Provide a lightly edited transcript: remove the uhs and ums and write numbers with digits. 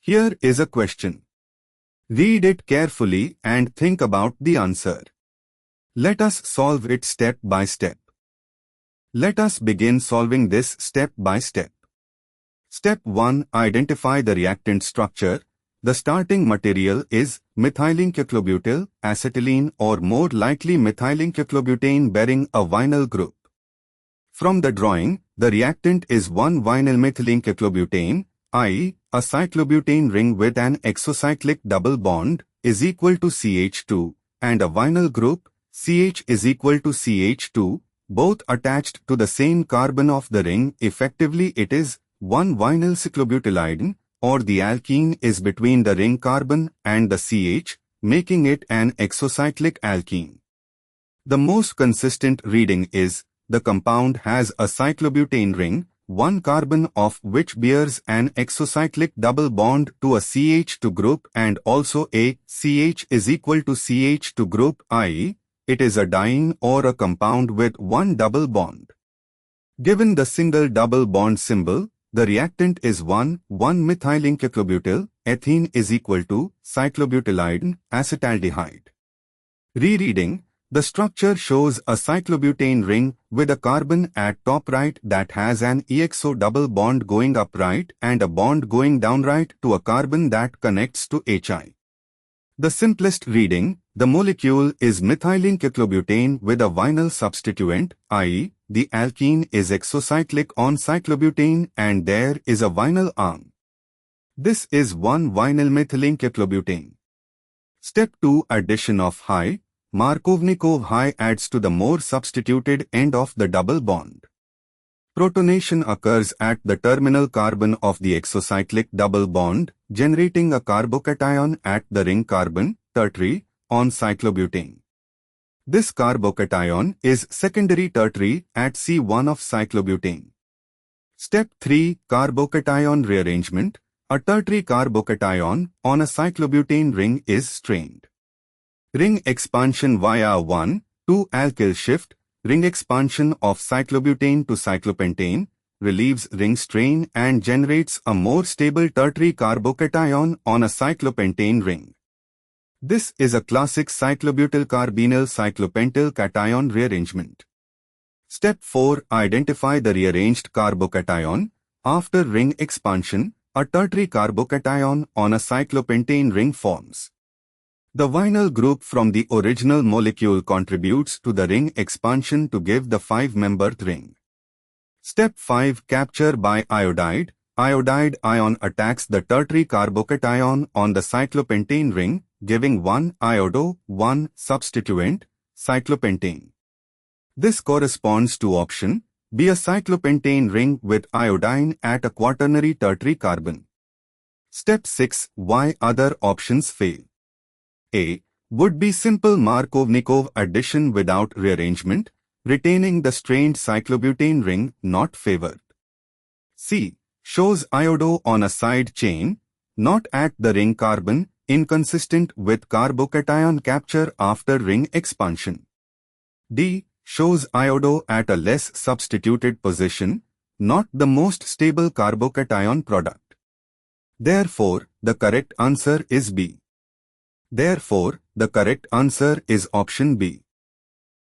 Here is a question. Read it carefully and think about the answer. Let us solve it step by step. Let us begin solving this step by step. Step 1. Identify the reactant structure. The starting material is methylene-cyclobutyl, acetylene, or more likely methylene-cyclobutane bearing a vinyl group. From the drawing, the reactant is 1-vinyl-methylene-cyclobutane, i.e., a cyclobutane ring with an exocyclic double bond is equal to CH2, and a vinyl group, CH is equal to CH2, both attached to the same carbon of the ring. Effectively, it is 1-vinyl-cyclobutylidene, or the alkene is between the ring carbon and the CH, making it an exocyclic alkene. The most consistent reading is, the compound has a cyclobutane ring, one carbon of which bears an exocyclic double bond to a CH2 group and also a CH is equal to CH2 group, i.e., it is a diene or a compound with one double bond. Given the single double bond symbol, the reactant is 1,1-methylene-cyclobutyl, ethene is equal to cyclobutylidene, acetaldehyde. Rereading, the structure shows a cyclobutane ring with a carbon at top right that has an IChO double bond going up right and a bond going down right to a carbon that connects to HI. The simplest reading, the molecule is methylene-cyclobutane with a vinyl substituent, i.e., the alkene is exocyclic on cyclobutane and there is a vinyl arm. This is 1-vinyl-methylene-cyclobutane. Step 2. Addition of high. Markovnikov high adds to the more substituted end of the double bond. Protonation occurs at the terminal carbon of the exocyclic double bond, generating a carbocation at the ring carbon, tertiary, on cyclobutane. This carbocation is secondary tertiary at C1 of cyclobutane. Step 3. Carbocation rearrangement. A tertiary carbocation on a cyclobutane ring is strained. Ring expansion via 1,2-alkyl shift, ring expansion of cyclobutane to cyclopentane, relieves ring strain and generates a more stable tertiary carbocation on a cyclopentane ring. This is a classic cyclobutyl carbenyl cyclopentyl cation rearrangement. Step 4. Identify the rearranged carbocation. After ring expansion, a tertiary carbocation on a cyclopentane ring forms. The vinyl group from the original molecule contributes to the ring expansion to give the 5-membered ring. Step 5. Capture by iodide. Iodide ion attacks the tertiary carbocation on the cyclopentane ring, giving 1-iodo, 1 substituent, cyclopentane. This corresponds to option B, a cyclopentane ring with iodine at a quaternary tertiary carbon. Step 6. Why other options fail? A. Would be simple Markovnikov addition without rearrangement, retaining the strained cyclobutane ring not favored. C. Shows iodo on a side chain, not at the ring carbon, inconsistent with carbocation capture after ring expansion. D. Shows iodo at a less substituted position, not the most stable carbocation product. Therefore, the correct answer is B. Therefore, the correct answer is option B.